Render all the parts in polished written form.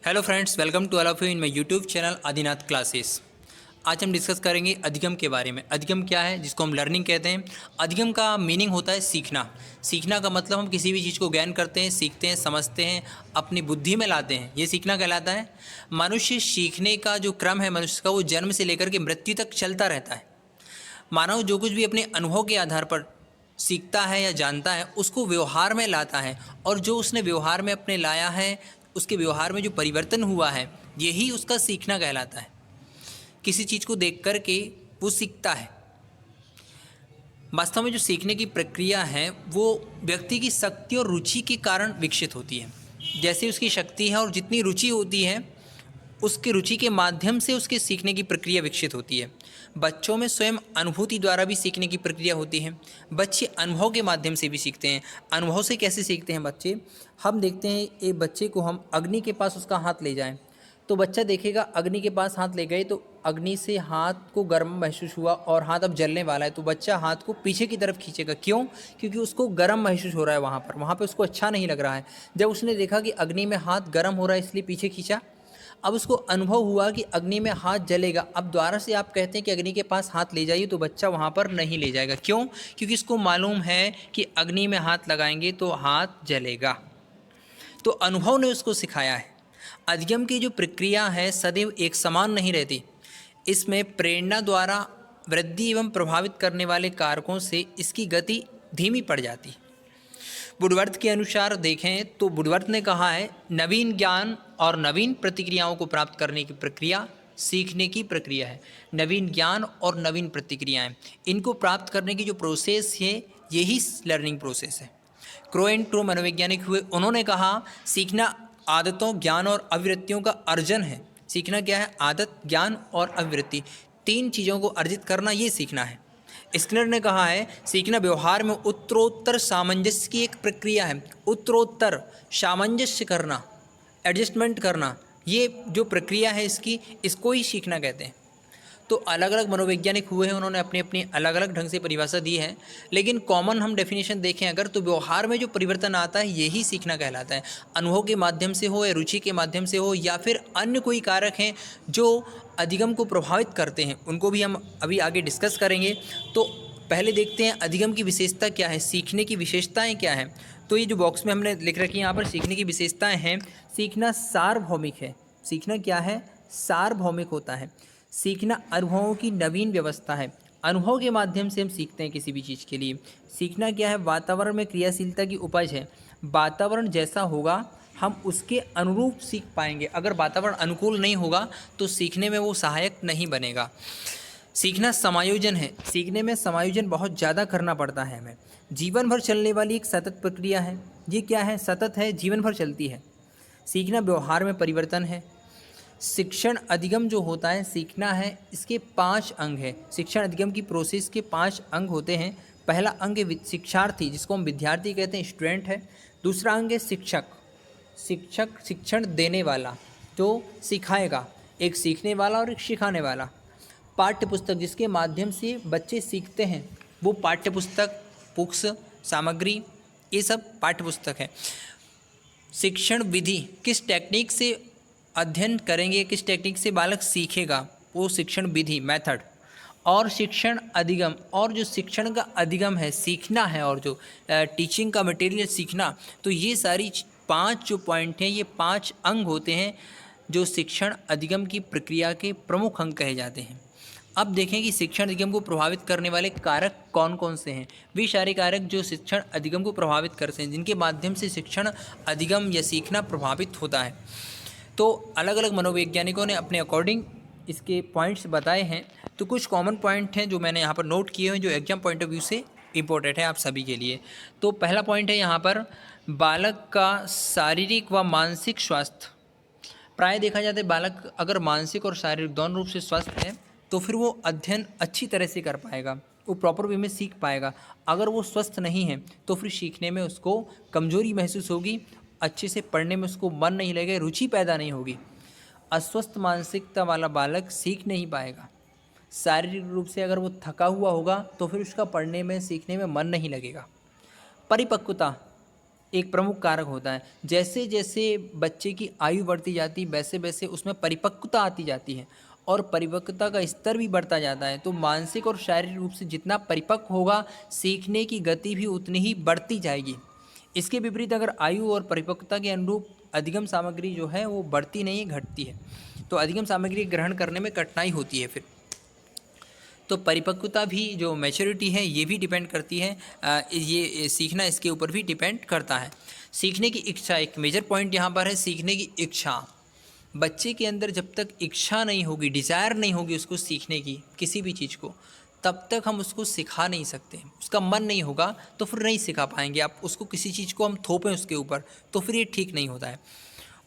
Hello friends, welcome to all of you in my YouTube channel Adinath classes. आज हम discuss करेंगे अधिगम के बारे में। अधिगम क्या है, जिसको हम लर्निंग कहते हैं। अधिगम का मीनिंग होता है सीखना। सीखना का मतलब हम किसी भी चीज़ को ज्ञान करते हैं, सीखते हैं, समझते हैं, अपनी बुद्धि में लाते हैं, ये सीखना कहलाता है। मनुष्य सीखने का जो क्रम है मनुष्य का, वो जन्म से लेकर के मृत्यु तक चलता रहता है। मानव जो कुछ भी अपने अनुभव के आधार पर सीखता है या जानता है, उसको व्यवहार में लाता है, और जो उसने व्यवहार में अपने लाया है, उसके व्यवहार में जो परिवर्तन हुआ है, यही उसका सीखना कहलाता है। किसी चीज़ को देख कर के वो सीखता है। वास्तव में जो सीखने की प्रक्रिया है वो व्यक्ति की शक्ति और रुचि के कारण विकसित होती है। जैसे उसकी शक्ति है और जितनी रुचि होती है, उसकी रुचि के माध्यम से उसके सीखने की प्रक्रिया विकसित होती है। बच्चों में स्वयं अनुभूति द्वारा भी सीखने की प्रक्रिया होती है। बच्चे अनुभव के माध्यम से भी सीखते हैं। अनुभव से कैसे सीखते हैं बच्चे? हम देखते हैं एक बच्चे को हम अग्नि के पास उसका हाथ ले जाएं, तो बच्चा देखेगा अग्नि के पास हाथ ले गए तो अग्नि से हाथ को गर्म महसूस हुआ और हाथ अब जलने वाला है, तो बच्चा हाथ को पीछे की तरफ खींचेगा। क्यों? क्योंकि उसको गर्म महसूस हो रहा है, वहाँ पर उसको अच्छा नहीं लग रहा है। जब उसने देखा कि अग्नि में हाथ गर्म हो रहा है इसलिए पीछे खींचा। अब उसको अनुभव हुआ कि अग्नि में हाथ जलेगा। अब दोबारा से आप कहते हैं कि अग्नि के पास हाथ ले जाइए, तो बच्चा वहाँ पर नहीं ले जाएगा। क्यों? क्योंकि इसको मालूम है कि अग्नि में हाथ लगाएंगे तो हाथ जलेगा। तो अनुभव ने उसको सिखाया है। अधिगम की जो प्रक्रिया है सदैव एक समान नहीं रहती। इसमें प्रेरणा द्वारा वृद्धि एवं प्रभावित करने वाले कारकों से इसकी गति धीमी पड़ जाती है। वुडवर्थ के अनुसार देखें तो वुडवर्थ ने कहा है, नवीन ज्ञान और नवीन प्रतिक्रियाओं को प्राप्त करने की प्रक्रिया सीखने की प्रक्रिया है। नवीन ज्ञान और नवीन प्रतिक्रियाएं, इनको प्राप्त करने की जो प्रोसेस है, यही लर्निंग प्रोसेस है। क्रो एंड ट्रू मनोवैज्ञानिक हुए, उन्होंने कहा सीखना आदतों, ज्ञान और अभिवृत्तियों का अर्जन है। सीखना क्या है? आदत, ज्ञान और अभिवृत्ति, तीन चीज़ों को अर्जित करना, ये सीखना है। स्किनर ने कहा है सीखना व्यवहार में उत्तरोत्तर सामंजस्य की एक प्रक्रिया है। उत्तरोत्तर सामंजस्य करना, एडजस्टमेंट करना, ये जो प्रक्रिया है इसको ही सीखना कहते हैं। तो अलग अलग मनोवैज्ञानिक हुए हैं, उन्होंने अपनी अपनी अलग अलग ढंग से परिभाषा दी है, लेकिन कॉमन हम डेफिनेशन देखें अगर, तो व्यवहार में जो परिवर्तन आता है यही सीखना कहलाता है। अनुभव के माध्यम से हो या रुचि के माध्यम से हो या फिर अन्य कोई कारक हैं जो अधिगम को प्रभावित करते हैं, उनको भी हम अभी आगे डिस्कस करेंगे। तो पहले देखते हैं अधिगम की विशेषता क्या है, सीखने की विशेषताएँ क्या हैं। तो ये जो बॉक्स में हमने लिख रखी है यहाँ पर सीखने की विशेषताएँ हैं। सीखना सार्वभौमिक है। सीखना क्या है? सार्वभौमिक होता है। सीखना अनुभवों की नवीन व्यवस्था है। अनुभव के माध्यम से हम सीखते हैं किसी भी चीज़ के लिए। सीखना क्या है? वातावरण में क्रियाशीलता की उपज है। वातावरण जैसा होगा हम उसके अनुरूप सीख पाएंगे। अगर वातावरण अनुकूल नहीं होगा तो सीखने में वो सहायक नहीं बनेगा। सीखना समायोजन है। सीखने में समायोजन बहुत ज़्यादा करना पड़ता है हमें। जीवन भर चलने वाली एक सतत प्रक्रिया है। ये क्या है? सतत है, जीवन भर चलती है। सीखना व्यवहार में परिवर्तन है। शिक्षण अधिगम जो होता है, सीखना है, इसके 5 अंग है। शिक्षण अधिगम की प्रोसेस के 5 अंग होते हैं। पहला अंग है शिक्षार्थी, जिसको हम विद्यार्थी कहते हैं, स्टूडेंट है। दूसरा अंग है शिक्षक। शिक्षक शिक्षण देने वाला, जो सिखाएगा, एक सीखने वाला और एक सिखाने वाला। पाठ्य पुस्तक, जिसके माध्यम से बच्चे सीखते हैं, वो पाठ्य पुस्तक, बुक्स, सामग्री, ये सब पाठ्य पुस्तक है। शिक्षण विधि, किस टेक्निक से अध्ययन करेंगे, किस टेक्निक से बालक सीखेगा, वो शिक्षण विधि, मेथड। और शिक्षण अधिगम, और जो शिक्षण का अधिगम है, सीखना है, और जो टीचिंग का मटेरियल सीखना, तो ये सारी 5 जो पॉइंट हैं, ये 5 अंग होते हैं जो शिक्षण अधिगम की प्रक्रिया के प्रमुख अंग कहे जाते हैं। अब देखें कि शिक्षण अधिगम को प्रभावित करने वाले कारक कौन कौन से हैं। वे सारे कारक जो शिक्षण अधिगम को प्रभावित करते हैं, जिनके माध्यम से शिक्षण अधिगम या सीखना प्रभावित होता है। तो अलग अलग मनोवैज्ञानिकों ने अपने अकॉर्डिंग इसके पॉइंट्स बताए हैं। तो कुछ कॉमन पॉइंट हैं जो मैंने यहाँ पर नोट किए हैं, जो एग्जाम पॉइंट ऑफ व्यू से इम्पोर्टेंट है आप सभी के लिए। तो पहला पॉइंट है यहाँ पर, बालक का शारीरिक व मानसिक स्वास्थ्य। प्राय देखा जाता है बालक अगर मानसिक और शारीरिक दोनों रूप से स्वस्थ है तो फिर वो अध्ययन अच्छी तरह से कर पाएगा, वो प्रॉपर वे में सीख पाएगा। अगर वो स्वस्थ नहीं है तो फिर सीखने में उसको कमजोरी महसूस होगी, अच्छे से पढ़ने में उसको मन नहीं लगेगा, रुचि पैदा नहीं होगी। अस्वस्थ मानसिकता वाला बालक सीख नहीं पाएगा। शारीरिक रूप से अगर वो थका हुआ होगा तो फिर उसका पढ़ने में, सीखने में मन नहीं लगेगा। परिपक्वता, एक प्रमुख कारक होता है। जैसे जैसे बच्चे की आयु बढ़ती जाती है वैसे वैसे उसमें परिपक्वता आती जाती है और परिपक्वता का स्तर भी बढ़ता जाता है। तो मानसिक और शारीरिक रूप से जितना परिपक्व होगा, सीखने की गति भी उतनी ही बढ़ती जाएगी। इसके विपरीत अगर आयु और परिपक्वता के अनुरूप अधिगम सामग्री जो है वो बढ़ती नहीं है, घटती है, तो अधिगम सामग्री ग्रहण करने में कठिनाई होती है फिर। तो परिपक्वता भी जो मैच्योरिटी है ये भी डिपेंड करती है, ये सीखना इसके ऊपर भी डिपेंड करता है। सीखने की इच्छा एक मेजर पॉइंट यहाँ पर है। सीखने की इच्छा, बच्चे के अंदर जब तक इच्छा नहीं होगी, डिज़ायर नहीं होगी उसको सीखने की किसी भी चीज़ को, तब तक हम उसको सिखा नहीं सकते। उसका मन नहीं होगा तो फिर नहीं सिखा पाएंगे। आप उसको किसी चीज़ को हम थोपें उसके ऊपर तो फिर ये ठीक नहीं होता है।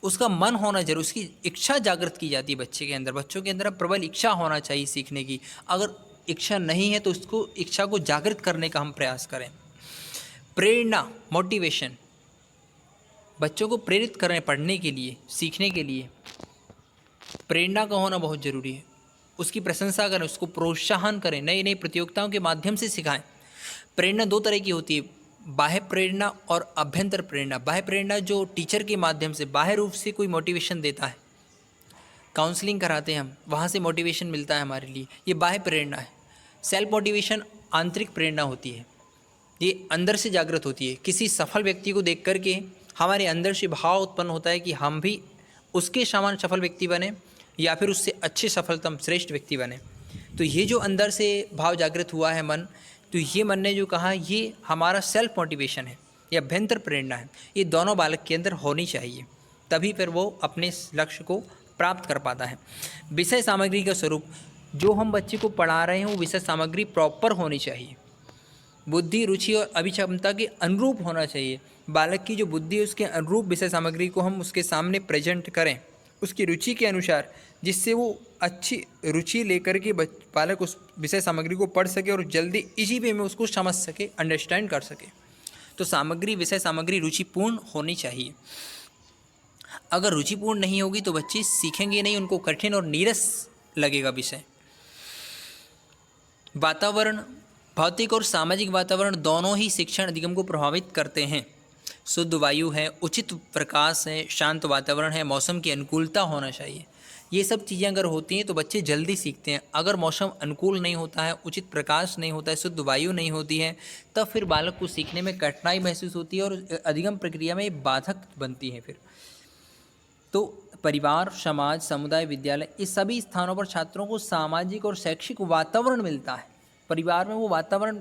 उसका मन होना जरूर, उसकी इच्छा जागृत की जाती है बच्चे के अंदर। बच्चों के अंदर प्रबल इच्छा होना चाहिए सीखने की। अगर इच्छा नहीं है तो उसको इच्छा को जागृत करने का हम प्रयास करें। प्रेरणा, मोटिवेशन, बच्चों को प्रेरित करें पढ़ने के लिए, सीखने के लिए। प्रेरणा का होना बहुत ज़रूरी है। उसकी प्रशंसा करें, उसको प्रोत्साहन करें, नई नई प्रतियोगिताओं के माध्यम से सिखाएं। प्रेरणा दो तरह की होती है, बाह्य प्रेरणा और अभ्यंतर प्रेरणा। बाह्य प्रेरणा जो टीचर के माध्यम से बाह्य रूप से कोई मोटिवेशन देता है, काउंसलिंग कराते हैं हम, वहाँ से मोटिवेशन मिलता है हमारे लिए, ये बाह्य प्रेरणा है। सेल्फ मोटिवेशन आंतरिक प्रेरणा होती है, ये अंदर से जागृत होती है। किसी सफल व्यक्ति को देख करके हमारे अंदर से भाव उत्पन्न होता है कि हम भी उसके समान सफल व्यक्ति बने या फिर उससे अच्छे सफलतम श्रेष्ठ व्यक्ति बने। तो ये जो अंदर से भाव जागृत हुआ है मन, तो ये मन ने जो कहा ये हमारा सेल्फ मोटिवेशन है, ये अभ्यंतर प्रेरणा है। ये दोनों बालक के अंदर होनी चाहिए, तभी फिर वो अपने लक्ष्य को प्राप्त कर पाता है। विषय सामग्री का स्वरूप, जो हम बच्चे को पढ़ा रहे हैं वो विषय सामग्री प्रॉपर होनी चाहिए, बुद्धि, रुचि और अभिक्षमता के अनुरूप होना चाहिए। बालक की जो बुद्धि है उसके अनुरूप विषय सामग्री को हम उसके सामने प्रेजेंट करें, उसकी रुचि के अनुसार, जिससे वो अच्छी रुचि लेकर के बालक उस विषय सामग्री को पढ़ सके और जल्दी इजी वे में उसको समझ सके, अंडरस्टैंड कर सके। तो सामग्री, विषय सामग्री रुचिपूर्ण होनी चाहिए। अगर रुचिपूर्ण नहीं होगी तो बच्चे सीखेंगे नहीं, उनको कठिन और नीरस लगेगा विषय। वातावरण, भौतिक और सामाजिक वातावरण दोनों ही शिक्षण अधिगम को प्रभावित करते हैं। शुद्ध वायु है, उचित प्रकाश है, शांत वातावरण है, मौसम की अनुकूलता होना चाहिए। ये सब चीज़ें अगर होती हैं तो बच्चे जल्दी सीखते हैं। अगर मौसम अनुकूल नहीं होता है, उचित प्रकाश नहीं होता है, शुद्ध वायु नहीं होती है, तब फिर बालक को सीखने में कठिनाई महसूस होती है और अधिगम प्रक्रिया में बाधक बनती है फिर। तो परिवार, समाज, समुदाय, विद्यालय, इस सभी स्थानों पर छात्रों को सामाजिक और शैक्षिक वातावरण मिलता है। परिवार में वो वातावरण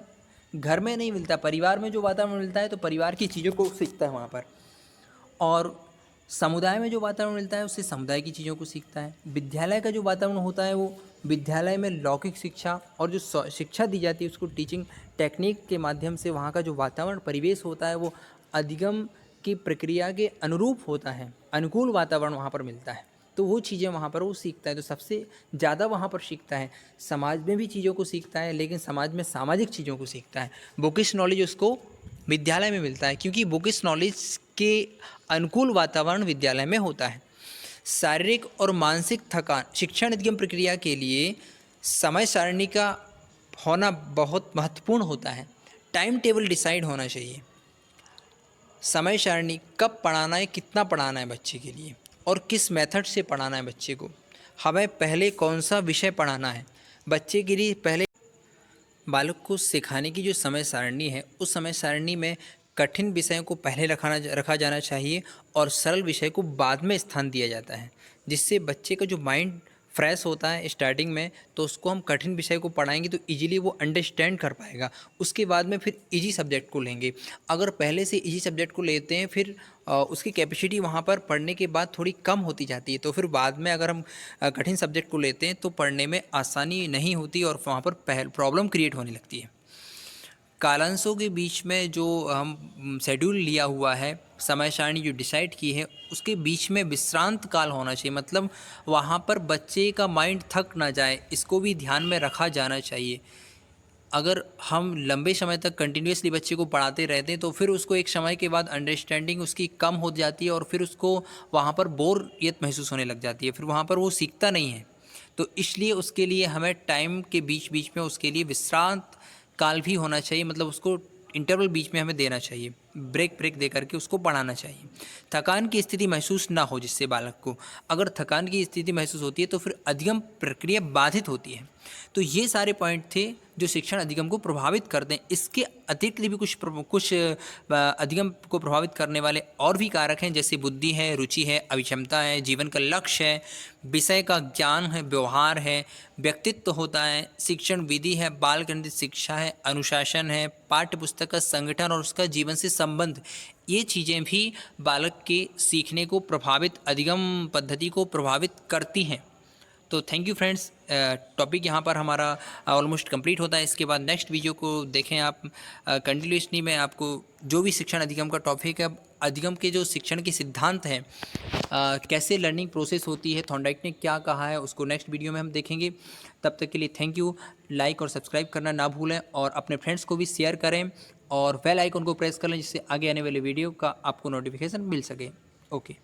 घर में नहीं मिलता, परिवार में जो वातावरण मिलता है तो परिवार की चीज़ों को सीखता है वहाँ पर, और समुदाय में जो वातावरण मिलता है उससे समुदाय की चीज़ों को सीखता है। विद्यालय का जो वातावरण होता है वो विद्यालय में लौकिक शिक्षा और जो शिक्षा दी जाती है उसको टीचिंग टेक्निक के माध्यम से वहाँ का जो वातावरण परिवेश होता है वो अधिगम की प्रक्रिया के अनुरूप होता है, अनुकूल वातावरण वहाँ पर मिलता है, तो वो चीज़ें वहाँ पर वो सीखता है। तो सबसे ज़्यादा वहाँ पर सीखता है, समाज में भी चीज़ों को सीखता है लेकिन समाज में सामाजिक चीज़ों को सीखता है। बुकिश नॉलेज उसको विद्यालय में मिलता है क्योंकि बुकिश नॉलेज के अनुकूल वातावरण विद्यालय में होता है। शारीरिक और मानसिक थकान, शिक्षण अधिगम प्रक्रिया के लिए समय सारणी का होना बहुत महत्वपूर्ण होता है। टाइम टेबल डिसाइड होना चाहिए, समय सारणी, कब पढ़ाना है, कितना पढ़ाना है बच्चे के लिए और किस मेथड से पढ़ाना है बच्चे को, हमें पहले कौन सा विषय पढ़ाना है बच्चे के लिए। पहले बालक को सिखाने की जो समय सारणी है उस समय सारणी में कठिन विषयों को पहले रखा जाना चाहिए और सरल विषय को बाद में स्थान दिया जाता है, जिससे बच्चे का जो माइंड फ्रेश होता है स्टार्टिंग में, तो उसको हम कठिन विषय को पढ़ाएंगे तो इजीली वो अंडरस्टैंड कर पाएगा। उसके बाद में फिर इजी सब्जेक्ट को लेंगे। अगर पहले से इजी सब्जेक्ट को लेते हैं फिर उसकी कैपेसिटी वहाँ पर पढ़ने के बाद थोड़ी कम होती जाती है, तो फिर बाद में अगर हम कठिन सब्जेक्ट को लेते हैं तो पढ़ने में आसानी नहीं होती और वहाँ पर प्रॉब्लम क्रिएट होने लगती है। कालांशों के बीच में जो हम शेड्यूल लिया हुआ है, समय सारणी जो डिसाइड की है, उसके बीच में विश्रांत काल होना चाहिए। मतलब वहाँ पर बच्चे का माइंड थक ना जाए, इसको भी ध्यान में रखा जाना चाहिए। अगर हम लंबे समय तक कंटिन्यूसली बच्चे को पढ़ाते रहते हैं तो फिर उसको एक समय के बाद अंडरस्टैंडिंग उसकी कम हो जाती है और फिर उसको वहाँ पर बोरियत महसूस होने लग जाती है, फिर वहाँ पर वो सीखता नहीं है। तो इसलिए उसके लिए हमें टाइम के बीच बीच में उसके लिए विश्रांत काल भी होना चाहिए, मतलब उसको इंटरवल बीच में हमें देना चाहिए। ब्रेक दे करके उसको बढ़ाना चाहिए। थकान की स्थिति महसूस ना हो जिससे बालक को, अगर थकान की स्थिति महसूस होती है तो फिर अधिगम प्रक्रिया बाधित होती है। तो ये सारे पॉइंट थे जो शिक्षण अधिगम को प्रभावित करते हैं। इसके अतिरिक्त भी कुछ अधिगम को प्रभावित करने वाले और भी कारक हैं, जैसे बुद्धि है, रुचि है, अभिक्षमता है, जीवन का लक्ष्य है, विषय का ज्ञान है, व्यवहार है, व्यक्तित्व होता है, शिक्षण विधि है, बाल केंद्रित शिक्षा है, अनुशासन है, पाठ्य पुस्तक का संगठन और उसका जीवन से संबंध। ये चीज़ें भी बालक के सीखने को प्रभावित, अधिगम पद्धति को प्रभावित करती हैं। तो थैंक यू फ्रेंड्स, टॉपिक यहाँ पर हमारा ऑलमोस्ट कंप्लीट होता है। इसके बाद नेक्स्ट वीडियो को देखें आप। कंटिन्यूसली मैं आपको जो भी शिक्षण अधिगम का टॉपिक है, अधिगम के जो शिक्षण के सिद्धांत हैं, कैसे लर्निंग प्रोसेस होती है, थॉर्नडाइक ने क्या कहा है, उसको नेक्स्ट वीडियो में हम देखेंगे। तब तक के लिए थैंक यू। लाइक और सब्सक्राइब करना ना भूलें और अपने फ्रेंड्स को भी शेयर करें और बेल आइकन को प्रेस कर लें, जिससे आगे आने वाले वीडियो का आपको नोटिफिकेशन मिल सके। ओके।